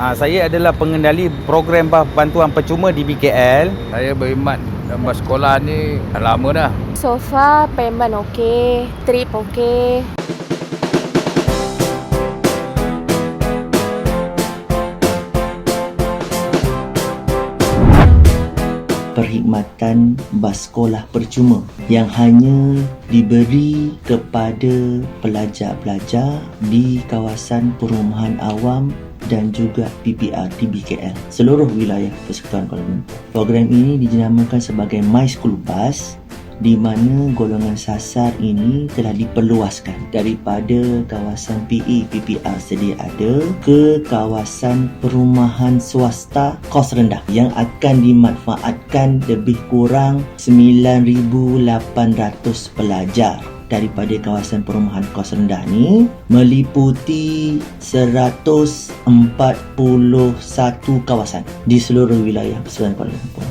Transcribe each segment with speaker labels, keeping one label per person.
Speaker 1: Saya adalah pengendali program bantuan percuma di BKL.
Speaker 2: Saya berkhidmat dalam sekolah ni dah lama dah.
Speaker 3: So far payment okey, trip okey.
Speaker 4: Perkhidmatan bas sekolah percuma yang hanya diberi kepada pelajar-pelajar di kawasan perumahan awam dan juga PPR di BKL, seluruh wilayah Persekutuan Kuala Lumpur. Program ini dijenamakan sebagai My School Bus, di mana golongan sasar ini telah diperluaskan daripada kawasan PE PPR sedia ada ke kawasan perumahan swasta kos rendah yang akan dimanfaatkan lebih kurang 9,800 pelajar daripada kawasan perumahan kos rendah ni, meliputi 141 kawasan di seluruh wilayah Persekutuan Kuala Lumpur.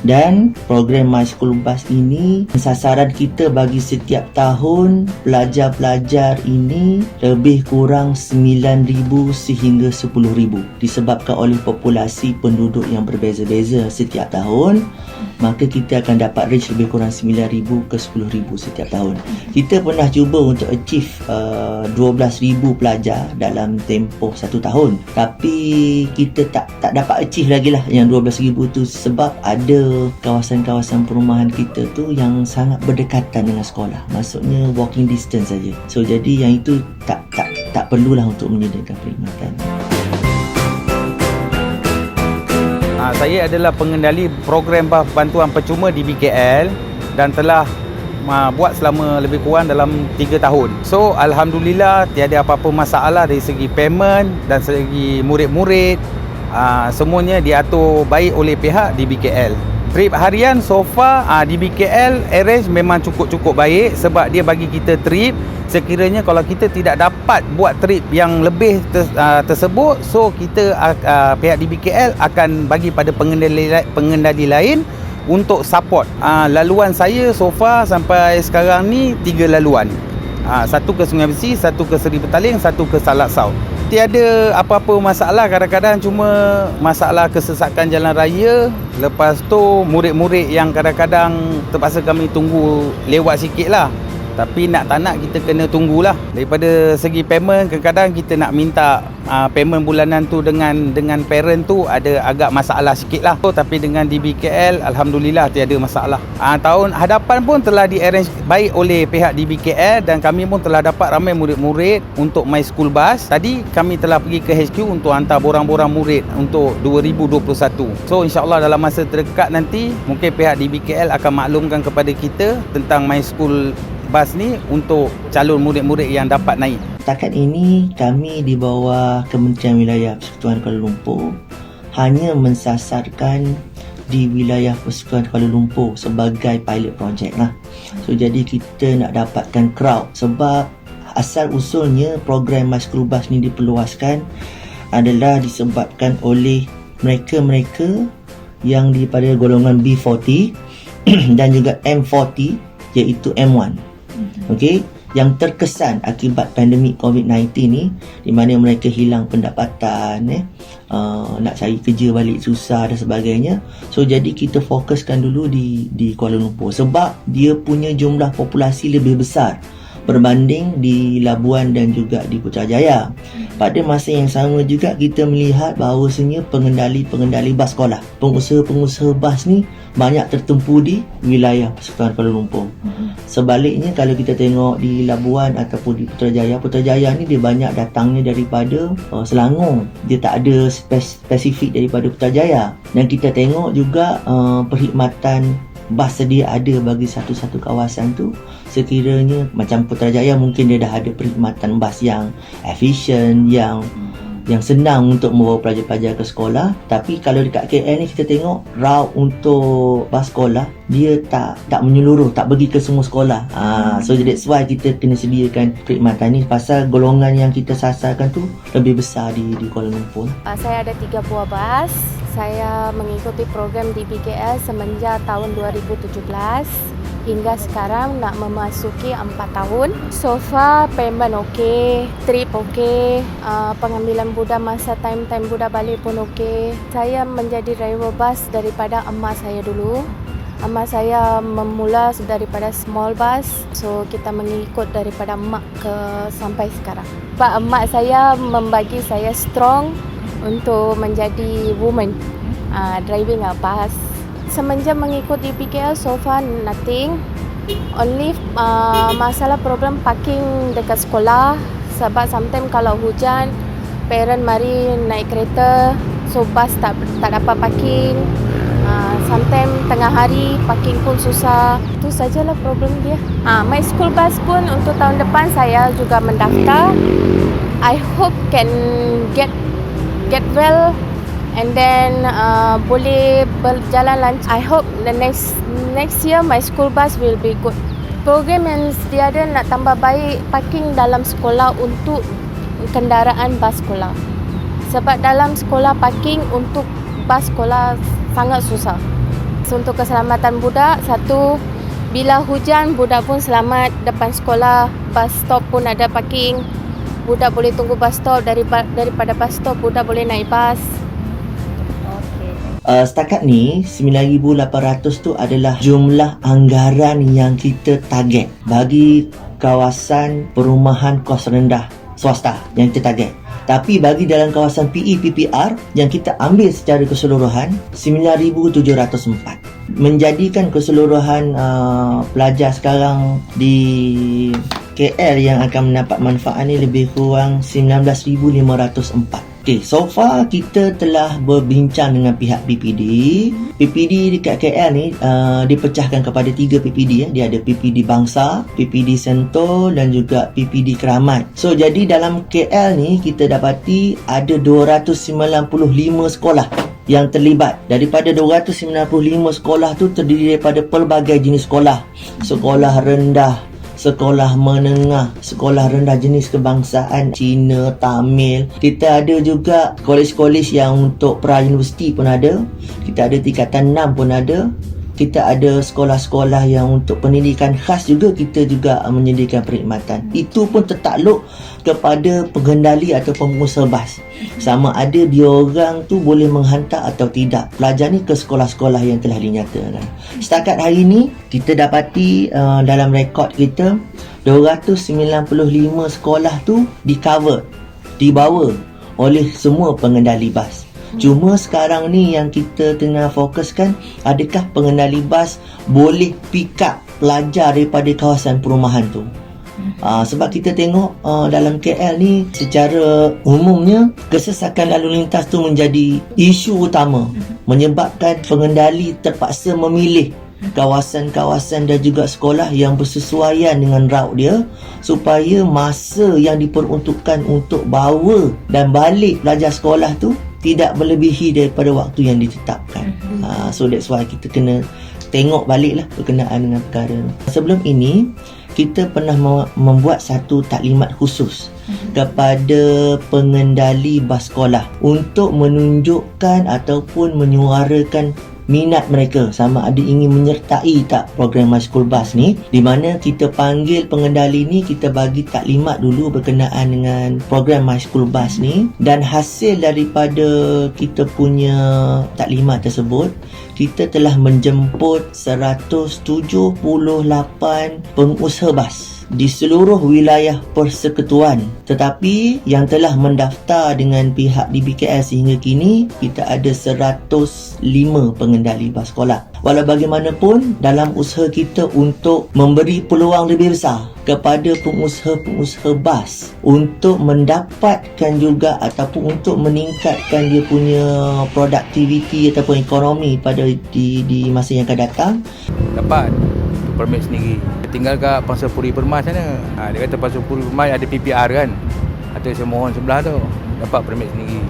Speaker 4: Dan program My School Bus ini, sasaran kita bagi setiap tahun pelajar-pelajar ini lebih kurang 9,000 sehingga 10,000. Disebabkan oleh populasi penduduk yang berbeza-beza setiap tahun, maka kita akan dapat range lebih kurang 9,000 ke 10,000 setiap tahun. Kita pernah cuba untuk achieve 12,000 pelajar dalam tempoh 1 tahun, tapi kita tak dapat achieve lagi lah yang 12,000 tu, sebab ada kawasan-kawasan perumahan kita tu yang sangat berdekatan dengan sekolah, maksudnya walking distance saja. So jadi yang itu tak perlulah untuk menyediakan perkhidmatan.
Speaker 1: Saya adalah pengendali program bantuan percuma di BKL dan telah buat selama lebih kurang dalam 3 tahun. So alhamdulillah tiada apa-apa masalah dari segi payment dan segi murid-murid. Semuanya diatur baik oleh pihak di BKL. Trip harian so far di BKL arrange memang cukup baik, sebab dia bagi kita trip sekiranya kalau kita tidak dapat buat trip yang lebih tersebut, so kita pihak di BKL akan bagi pada pengendali lain untuk support. Laluan saya so far sampai sekarang ni 3 laluan. Satu ke Sungai Besi, satu ke Seri Petaling, satu ke Salak South. Tiada apa-apa masalah, kadang-kadang cuma masalah kesesakan jalan raya. Lepas tu murid-murid yang kadang-kadang terpaksa kami tunggu lewat sikit lah. Tapi nak tak nak kita kena tunggulah. Daripada segi payment, kadang-kadang kita nak minta payment bulanan tu dengan parent tu ada agak masalah sikit lah. Tapi dengan di BKL alhamdulillah tiada masalah. Tahun hadapan pun telah di-arrange baik oleh pihak di BKL dan kami pun telah dapat ramai murid-murid untuk My School Bus. Tadi kami telah pergi ke HQ untuk hantar borang-borang murid untuk 2021. So insyaAllah dalam masa terdekat nanti mungkin pihak di BKL akan maklumkan kepada kita tentang My School Bus ni untuk calon murid-murid yang dapat naik.
Speaker 4: Setakat ini kami di bawah Kementerian Wilayah Persekutuan Kuala Lumpur hanya mensasarkan di wilayah Persekutuan Kuala Lumpur sebagai pilot project lah. So jadi kita nak dapatkan crowd, sebab asal usulnya program My School Bus ni diperluaskan adalah disebabkan oleh mereka-mereka yang daripada golongan B40 dan juga M40, iaitu M1. Okey, yang terkesan akibat pandemik COVID-19 ni, di mana mereka hilang pendapatan, nak cari kerja balik susah dan sebagainya. So jadi kita fokuskan dulu di Kuala Lumpur, sebab dia punya jumlah populasi lebih besar berbanding di Labuan dan juga di Putrajaya. Pada masa yang sama juga kita melihat bahawasanya pengendali bas sekolah, pengusaha-pengusaha bas ni banyak tertumpu di wilayah Persekutuan Kuala Lumpur. Sebaliknya kalau kita tengok di Labuan ataupun di Putrajaya ni dia banyak datangnya daripada Selangor. Dia tak ada spesifik daripada Putrajaya. Dan kita tengok juga perkhidmatan bas sedia ada bagi satu-satu kawasan tu. Sekiranya macam Putrajaya mungkin dia dah ada perkhidmatan bas yang efisien, yang senang untuk membawa pelajar-pelajar ke sekolah. Tapi kalau dekat KL ni kita tengok route untuk bas sekolah dia tak menyeluruh, tak pergi ke semua sekolah. So that's why kita kena sediakan perkhidmatan ni, pasal golongan yang kita sasarkan tu lebih besar di Kuala Lumpur.
Speaker 3: Saya ada 3 buah bas. Saya mengikuti program di BKL semenjak tahun 2017. Hingga sekarang nak memasuki 4 tahun. So far payment okey, trip okey, pengambilan budak masa time budak balik pun okey. Saya menjadi driver bus daripada emak saya dulu. Emak saya memula daripada small bus. So kita mengikut daripada emak sampai sekarang. Sebab emak saya membagi saya strong untuk menjadi woman driving bus. Semenjak mengikut di PKL, so far nothing. Only masalah problem parking dekat sekolah. Sebab sometimes kalau hujan, parent mari naik kereta, so bus tak dapat parking. Sometimes tengah hari parking pun susah. Itu sajalah problem dia. My school bus pun untuk tahun depan saya juga mendaftar. I hope can get well and then boleh berjalan lancar. I hope the next year my school bus will be good. Program yang tiada nak tambah baik parking dalam sekolah untuk kendaraan bas sekolah. Sebab dalam sekolah parking untuk bas sekolah sangat susah. So, untuk keselamatan budak, satu, bila hujan budak pun selamat depan sekolah, bus stop pun ada parking. Budak boleh tunggu bus stop, daripada bus stop budak boleh naik bas.
Speaker 4: Setakat ni 9,800 tu adalah jumlah anggaran yang kita target bagi kawasan perumahan kos rendah swasta yang kita target. Tapi bagi dalam kawasan PE PPR yang kita ambil secara keseluruhan 9,704, menjadikan keseluruhan pelajar sekarang di KL yang akan mendapat manfaat ni lebih kurang 19,504. Okay, so far kita telah berbincang dengan pihak PPD. PPD dekat KL ni dipecahkan kepada 3 PPD. Dia ada PPD Bangsa, PPD Sentul dan juga PPD Keramat. So jadi dalam KL ni kita dapati ada 295 sekolah yang terlibat. Daripada 295 sekolah tu terdiri daripada pelbagai jenis sekolah. Sekolah rendah, sekolah menengah, sekolah rendah jenis kebangsaan Cina, Tamil. Kita ada juga kolej-kolej yang untuk pra-universiti pun ada. Kita ada tingkatan 6 pun ada. Kita ada sekolah-sekolah yang untuk pendidikan khas juga, kita juga menyediakan perkhidmatan. Itu pun tertakluk kepada pengendali atau pengusaha bas. Sama ada dia orang tu boleh menghantar atau tidak pelajar ni ke sekolah-sekolah yang telah dinyatakan. Setakat hari ni kita dapati dalam rekod kita 295 sekolah tu di-cover, dibawa oleh semua pengendali bas. Cuma sekarang ni yang kita tengah fokuskan, adakah pengendali bas boleh pick up pelajar daripada kawasan perumahan tu. Sebab kita tengok dalam KL ni secara umumnya kesesakan lalu lintas tu menjadi isu utama, menyebabkan pengendali terpaksa memilih kawasan-kawasan dan juga sekolah yang bersesuaian dengan route dia supaya masa yang diperuntukkan untuk bawa dan balik pelajar sekolah tu tidak melebihi daripada waktu yang ditetapkan. So that's why kita kena tengok baliklah berkenaan dengan perkara ni. Sebelum ini kita pernah membuat satu taklimat khusus kepada pengendali bas sekolah untuk menunjukkan ataupun menyuarakan minat mereka sama ada ingin menyertai tak program My School Bus ni, di mana kita panggil pengendali ni, kita bagi taklimat dulu berkenaan dengan program My School Bus ni, dan hasil daripada kita punya taklimat tersebut, kita telah menjemput 178 pengusaha bas di seluruh wilayah persekutuan. Tetapi yang telah mendaftar dengan pihak DBKL sehingga kini, kita ada 105 pengendali bas sekolah. Walau bagaimanapun, dalam usaha kita untuk memberi peluang lebih besar kepada pengusaha-pengusaha bas untuk mendapatkan juga ataupun untuk meningkatkan dia punya produktiviti ataupun ekonomi pada di masa yang akan datang,
Speaker 2: dapat permit sendiri. Tinggal kat Pangsapuri Permas sana. Dia kata Pangsapuri Permas ada PPR kan. Atau saya mohon sebelah tu dapat permit sendiri.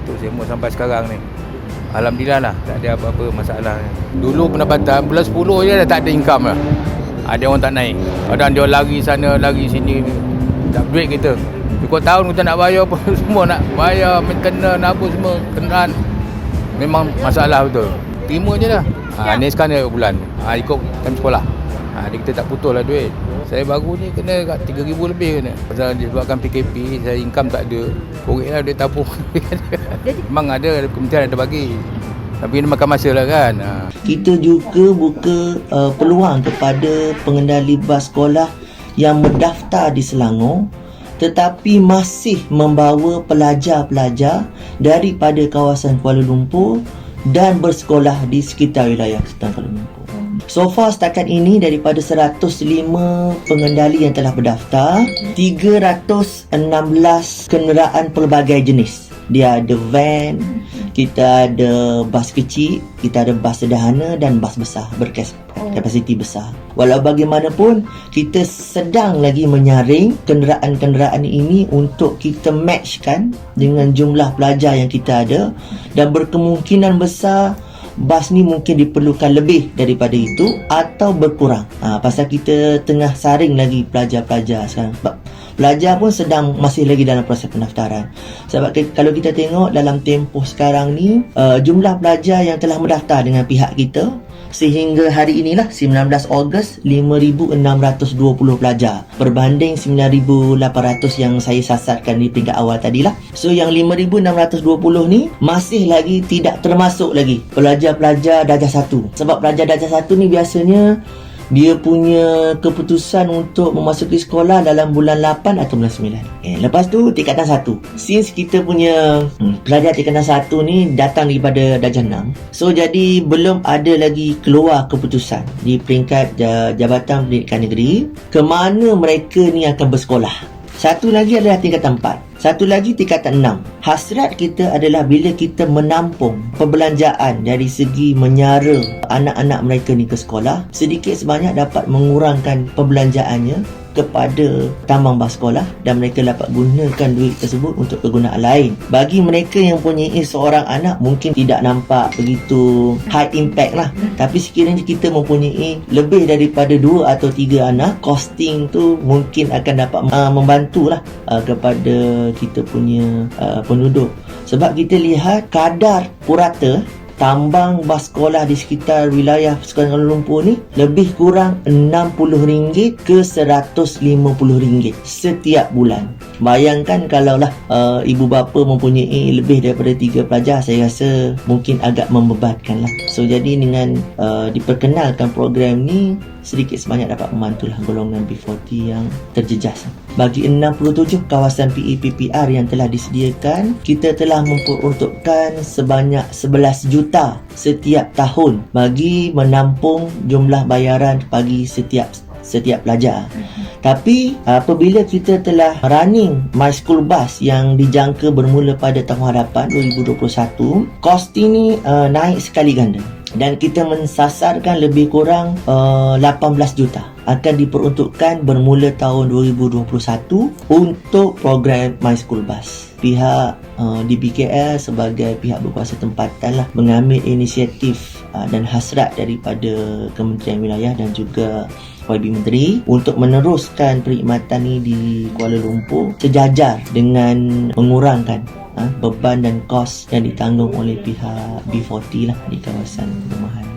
Speaker 2: Untuk saya mohon sampai sekarang ni. Alhamdulillah lah, tak ada apa-apa masalah. Dulu pendapatan bulan 10 je dah tak ada income lah. Ada orang tak naik. Kadang dia lari sana, lari sini. Tak duit kita. Cukup tahun kita nak bayar apa semua, nak bayar maintenance apa semua, kenderaan. Memang masalah betul. Terima je lah. Ni sekarang dia bulan. Ikut time sekolah. Dia kita tak putus lah duit. Saya baru ni kena kat 3,000 lebih kena. Pasal disebabkan PKP, saya income tak ada. Korek lah duit tabung. Memang ada, kementerian ada bagi. Tapi kena makan masa lah kan.
Speaker 4: Kita juga buka peluang kepada pengendali bas sekolah yang mendaftar di Selangor tetapi masih membawa pelajar-pelajar daripada kawasan Kuala Lumpur dan bersekolah di sekitar wilayah Sultan Kuala Lumpur. So far setakat ini daripada 105 pengendali yang telah berdaftar, 316 kenderaan pelbagai jenis. Dia ada van, kita ada bas kecil, kita ada bas sederhana dan bas besar berkapasiti besar. Walau bagaimanapun, kita sedang lagi menyaring kenderaan-kenderaan ini untuk kita matchkan dengan jumlah pelajar yang kita ada, dan berkemungkinan besar bas ni mungkin diperlukan lebih daripada itu atau berkurang. Pasal kita tengah saring lagi pelajar-pelajar sekarang. Sebab pelajar pun masih lagi dalam proses pendaftaran. Sebab kalau kita tengok dalam tempoh sekarang ni, jumlah pelajar yang telah mendaftar dengan pihak kita sehingga hari inilah 19 Ogos 5,620 pelajar berbanding 9,800 yang saya sasarkan di peringkat awal tadilah. So yang 5,620 ni masih lagi tidak termasuk lagi pelajar-pelajar darjah 1. Sebab pelajar darjah 1 ni biasanya dia punya keputusan untuk memasuki sekolah dalam bulan 8 atau bulan 9. Lepas tu tingkatan 1. Since kita punya pelajar tingkatan 1 ni datang daripada darjah 6, so jadi belum ada lagi keluar keputusan di peringkat Jabatan Pendidikan Negeri ke mana mereka ni akan bersekolah. Satu lagi adalah tingkatan 4. Satu lagi tingkatan 6. Hasrat kita adalah bila kita menampung perbelanjaan dari segi menyara anak-anak mereka ni ke sekolah, sedikit sebanyak dapat mengurangkan perbelanjaannya kepada tambang bas sekolah dan mereka dapat gunakan duit tersebut untuk kegunaan lain. Bagi mereka yang mempunyai seorang anak mungkin tidak nampak begitu high impact lah, tapi sekiranya kita mempunyai lebih daripada 2 atau 3 anak, costing tu mungkin akan dapat membantu lah kepada kita punya penduduk. Sebab kita lihat kadar purata tambang bas sekolah di sekitar wilayah Kuala Lumpur ni lebih kurang RM60 ke RM150 setiap bulan. Bayangkan kalaulah ibu bapa mempunyai lebih daripada 3 pelajar, saya rasa mungkin agak membebankan lah. So jadi dengan diperkenalkan program ni, sedikit sebanyak dapat membantulah golongan B40 yang terjejas. Bagi 67 kawasan PEPPR yang telah disediakan, kita telah memperuntukkan sebanyak 11 juta setiap tahun bagi menampung jumlah bayaran bagi setiap pelajar. Tapi apabila kita telah running My School Bus yang dijangka bermula pada tahun hadapan 2021, costing ni naik sekali ganda dan kita mensasarkan lebih kurang 18 juta akan diperuntukkan bermula tahun 2021 untuk program My School Bus. Pihak DBKL sebagai pihak berkuasa tempatan lah mengambil inisiatif dan hasrat daripada Kementerian Wilayah dan juga YB Menteri untuk meneruskan perkhidmatan ini di Kuala Lumpur sejajar dengan mengurangkan beban dan kos yang ditanggung oleh pihak B40 lah di kawasan perumahan.